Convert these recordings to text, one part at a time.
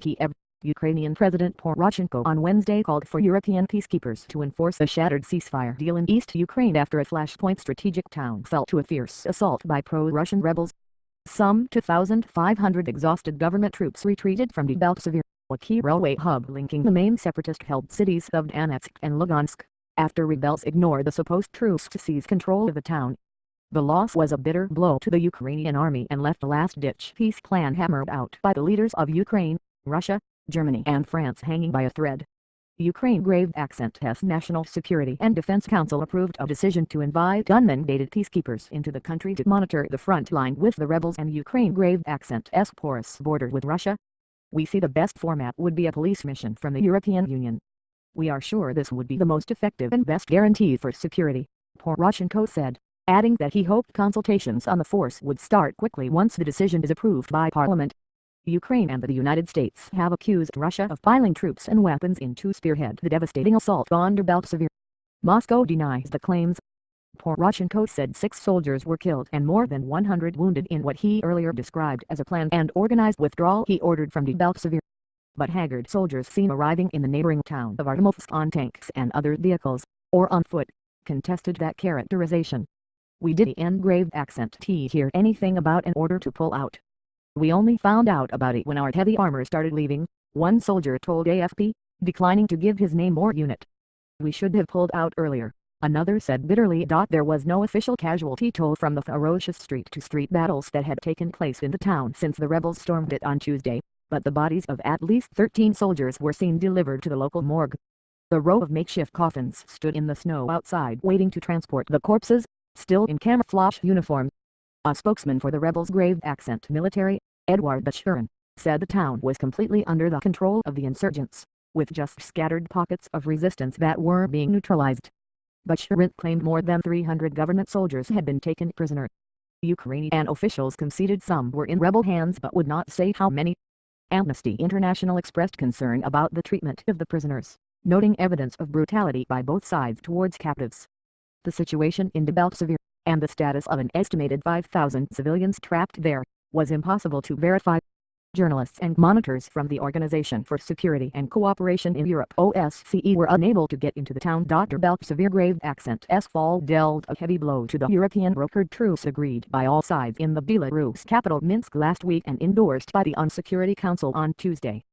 Kiev, Ukrainian President Poroshenko on Wednesday called for European peacekeepers to enforce a shattered ceasefire deal in East Ukraine after a flashpoint strategic town fell to a fierce assault by pro-Russian rebels. Some 2,500 exhausted government troops retreated from Debaltseve, a key railway hub linking the main separatist-held cities of Donetsk and Lugansk, after rebels ignored the supposed truce to seize control of the town. The loss was a bitter blow to the Ukrainian army and left a last-ditch peace plan hammered out by the leaders of Ukraine, Russia, Germany and France hanging by a thread. Ukraine grave accent S National Security and Defense Council approved a decision to invite unmandated peacekeepers into the country to monitor the front line with the rebels and Ukraine grave accent S porous border with Russia. We see the best format would be a police mission from the European Union. We are sure this would be the most effective and best guarantee for security, Poroshenko said, adding that he hoped consultations on the force would start quickly once the decision is approved by Parliament. Ukraine and the United States have accused Russia of piling troops and weapons in to spearhead the devastating assault on Debaltseve. Moscow denies the claims. Poroshenko said 6 soldiers were killed and more than 100 wounded in what he earlier described as a planned and organized withdrawal he ordered from Debaltseve. But haggard soldiers seen arriving in the neighboring town of Artemovsk on tanks and other vehicles, or on foot, contested that characterization. We didn't grave accent hear anything about an order to pull out. We only found out about it when our heavy armor started leaving, one soldier told AFP, declining to give his name or unit. We should have pulled out earlier, another said bitterly. There was no official casualty toll from the ferocious street-to-street battles that had taken place in the town since the rebels stormed it on Tuesday, but the bodies of at least 13 soldiers were seen delivered to the local morgue. The row of makeshift coffins stood in the snow outside waiting to transport the corpses, still in camouflage uniforms. A spokesman for the rebels' grave accent military, Edward Bashurin, said the town was completely under the control of the insurgents, with just scattered pockets of resistance that were being neutralized. Bashurin claimed more than 300 government soldiers had been taken prisoner. Ukrainian officials conceded some were in rebel hands but would not say how many. Amnesty International expressed concern about the treatment of the prisoners, noting evidence of brutality by both sides towards captives. The situation in Debaltseve, and the status of an estimated 5,000 civilians trapped there, was impossible to verify. Journalists and monitors from the Organization for Security and Cooperation in Europe OSCE were unable to get into the town. Debaltseve grave accent S fall dealt a heavy blow to the European brokered truce agreed by all sides in the Belarus capital Minsk last week and endorsed by the UN Security Council on Tuesday.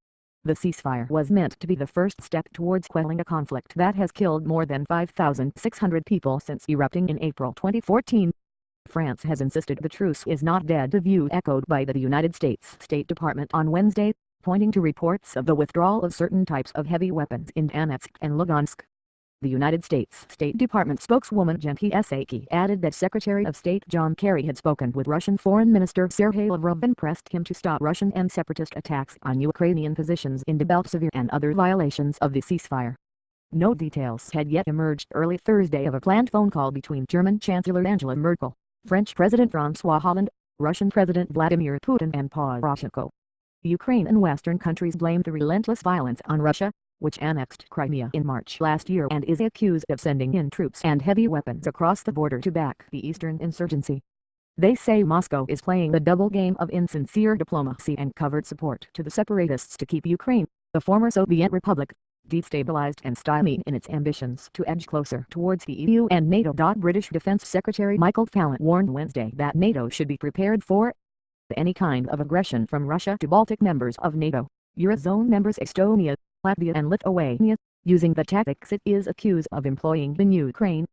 The ceasefire was meant to be the first step towards quelling a conflict that has killed more than 5,600 people since erupting in April 2014. France has insisted the truce is not dead, a view echoed by the United States State Department on Wednesday, pointing to reports of the withdrawal of certain types of heavy weapons in Donetsk and Lugansk. The United States State Department spokeswoman Jen Psaki added that Secretary of State John Kerry had spoken with Russian Foreign Minister Sergei Lavrov and pressed him to stop Russian and separatist attacks on Ukrainian positions in Debaltseve and other violations of the ceasefire. No details had yet emerged early Thursday of a planned phone call between German Chancellor Angela Merkel, French President François Hollande, Russian President Vladimir Putin and Poroshenko. Ukraine and Western countries blame the relentless violence on Russia, which annexed Crimea in March last year and is accused of sending in troops and heavy weapons across the border to back the eastern insurgency. They say Moscow is playing the double game of insincere diplomacy and covert support to the separatists to keep Ukraine, the former Soviet republic, destabilized and stymied in its ambitions to edge closer towards the EU and NATO. British Defense Secretary Michael Fallon warned Wednesday that NATO should be prepared for any kind of aggression from Russia to Baltic members of NATO, Eurozone members Estonia, Latvia and Lithuania, using the tactics it is accused of employing in Ukraine.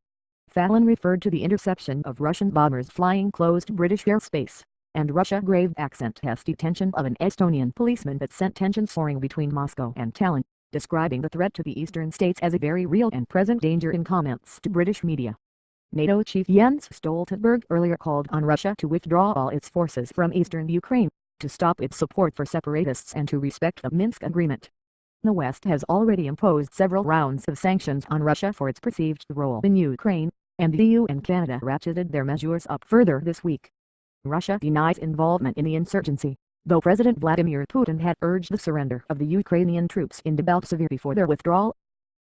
Fallon referred to the interception of Russian bombers flying closed British airspace, and Russia grave accent test detention of an Estonian policeman that sent tensions soaring between Moscow and Tallinn, describing the threat to the eastern states as a very real and present danger in comments to British media. NATO chief Jens Stoltenberg earlier called on Russia to withdraw all its forces from eastern Ukraine, to stop its support for separatists and to respect the Minsk agreement. The West has already imposed several rounds of sanctions on Russia for its perceived role in Ukraine, and the EU and Canada ratcheted their measures up further this week. Russia denies involvement in the insurgency, though President Vladimir Putin had urged the surrender of the Ukrainian troops in Debaltseve before their withdrawal.